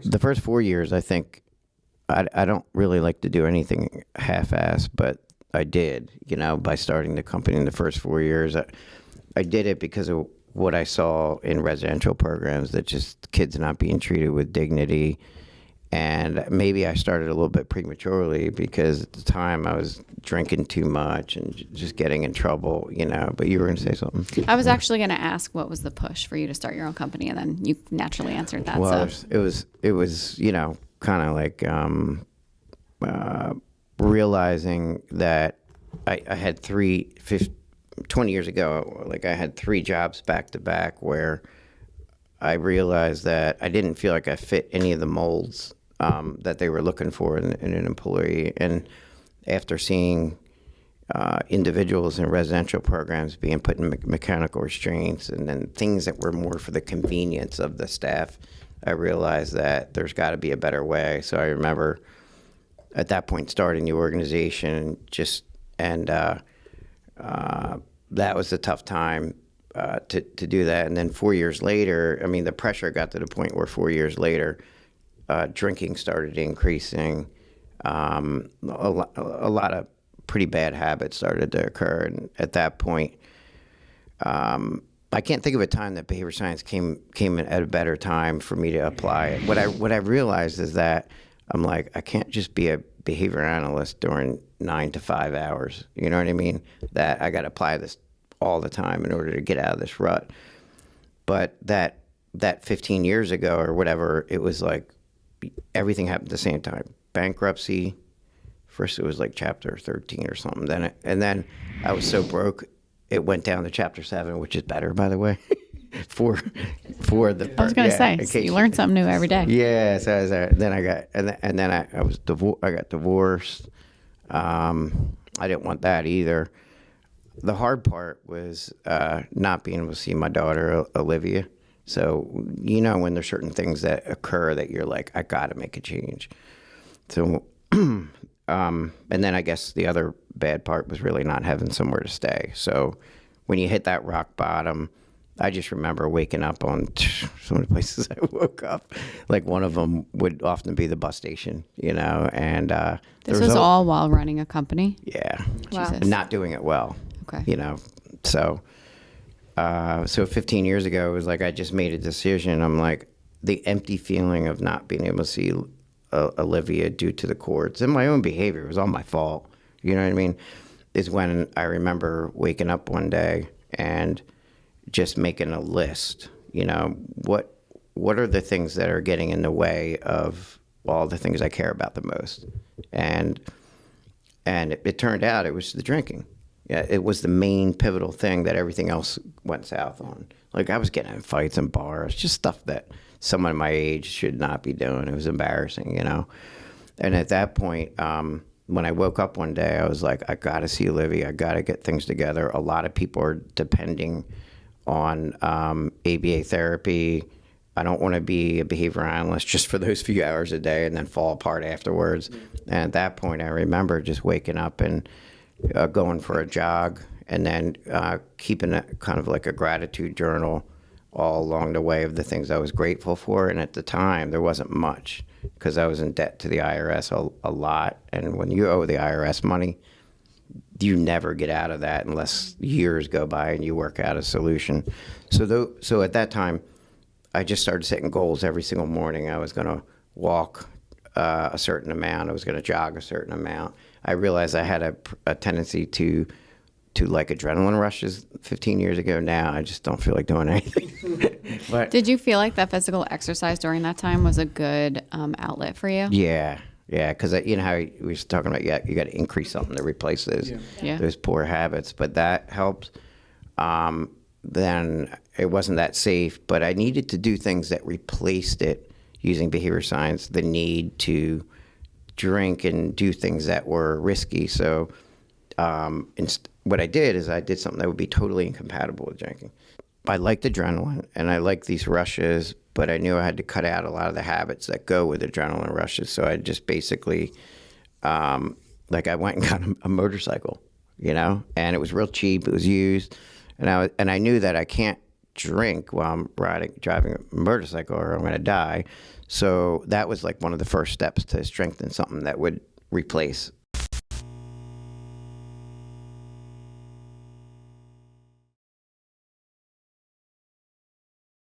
The first 4 years, I think, I don't really like to do anything half-assed, but I did, by starting the company in the first 4 years. I did it because of what I saw in residential programs, that just kids not being treated with dignity. And maybe I started a little bit prematurely because at the time I was drinking too much and just getting in trouble, but you were going to say something. I was actually going to ask what was the push for you to start your own company, and then you naturally answered that. Well, so. it was, kind of like realizing that I had 20 years ago, like I had 3 jobs back to back where I realized that I didn't feel like I fit any of the molds that they were looking for in an employee. And after seeing individuals in residential programs being put in mechanical restraints and then things that were more for the convenience of the staff, I realized that there's got to be a better way. So I remember at that point starting the organization, that was a tough time to do that. And then 4 years later, the pressure got to the point where 4 years later, drinking started increasing. A lot of pretty bad habits started to occur. And at that point, I can't think of a time that behavior science came in at a better time for me to apply it. What I realized is that I'm like, I can't just be a behavior analyst during 9 to 5 hours. You know what I mean? That I got to apply this all the time in order to get out of this rut. But that 15 years ago or whatever, it was like everything happened at the same time. Bankruptcy. First it was like chapter 13 or something. Then I was so broke, it went down to chapter 7, which is better, by the way. for the. I was going to say, so you learn something new every day. Yeah. So I was there. Then I got, and then I was I got divorced. I didn't want that either. The hard part was not being able to see my daughter, Olivia. So, when there's certain things that occur that you're like, I got to make a change. So, and then I guess the other bad part was really not having somewhere to stay. So when you hit that rock bottom, I just remember waking up on some of the places I woke up. Like one of them would often be the bus station, and this was all while running a company? Yeah. Wow. And not doing it well. Okay. So 15 years ago, it was like I just made a decision. I'm like, the empty feeling of not being able to see Olivia due to the courts and my own behavior, it was all my fault. You know what I mean? Is when I remember waking up one day and just making a list. What are the things that are getting in the way of all the things I care about the most? And it turned out it was the drinking. Yeah, it was the main pivotal thing that everything else went south on. Like I was getting in fights in bars, just stuff that someone my age should not be doing. It was embarrassing, And at that point, when I woke up one day, I was like, I got to see Olivia. I got to get things together. A lot of people are depending on ABA therapy. I don't want to be a behavior analyst just for those few hours a day and then fall apart afterwards. And at that point, I remember just waking up and going for a jog and then keeping a kind of like a gratitude journal all along the way of the things I was grateful for. And at the time, there wasn't much because I was in debt to the IRS a lot. And when you owe the IRS money, you never get out of that unless years go by and you work out a solution. So at that time, I just started setting goals every single morning. I was going to walk a certain amount. I was going to jog a certain amount. I realized I had a tendency to like adrenaline rushes 15 years ago. Now I just don't feel like doing anything. But did you feel like that physical exercise during that time was a good outlet for you? Yeah, because how we were talking about, you got to increase something to replace those poor habits. But that helped. Then it wasn't that safe, but I needed to do things that replaced it using behavior science, the need to drink and do things that were risky. So what I did is I did something that would be totally incompatible with drinking. I liked adrenaline and I liked these rushes, but I knew I had to cut out a lot of the habits that go with adrenaline rushes. So I just basically, I went and got a motorcycle, and it was real cheap. It was used. And I knew that I can't drink while I'm driving a motorcycle, or I'm going to die. So that was like one of the first steps to strengthen something that would replace